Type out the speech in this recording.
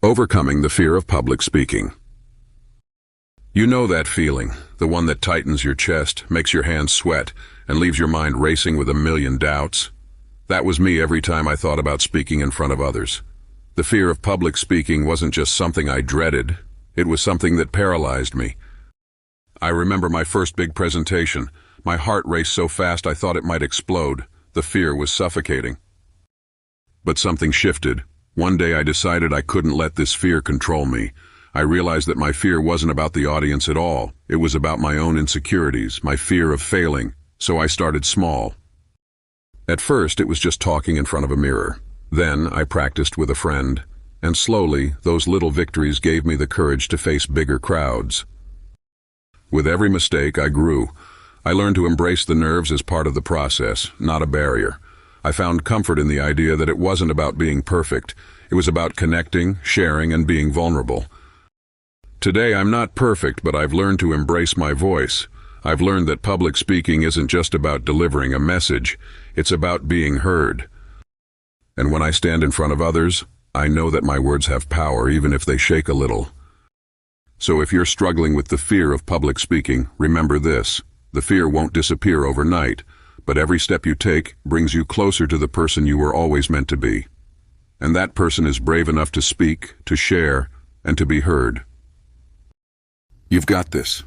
Overcoming the fear of public speaking. You know that feeling, the one that tightens your chest, makes your hands sweat, and leaves your mind racing with a million doubts? That was me every time I thought about speaking in front of others. The fear of public speaking wasn't just something I dreaded, it was something that paralyzed me. I remember my first big presentation. My heart raced so fast I thought it might explode. The fear was suffocating. But something shifted. One day I decided I couldn't let this fear control me. I realized that my fear wasn't about the audience at all. It was about my own insecurities, my fear of failing. So I started small. At first, it was just talking in front of a mirror. Then I practiced with a friend. And slowly, those little victories gave me the courage to face bigger crowds. With every mistake, I grew. I learned to embrace the nerves as part of the process, not a barrier. I found comfort in the idea that it wasn't about being perfect. It was about connecting, sharing, and being vulnerable. Today, I'm not perfect, but I've learned to embrace my voice. I've learned that public speaking isn't just about delivering a message. It's about being heard. And when I stand in front of others, I know that my words have power, even if they shake a little. So if you're struggling with the fear of public speaking, remember this. The fear won't disappear overnight, but every step you take brings you closer to the person you were always meant to be. And that person is brave enough to speak, to share, and to be heard. You've got this.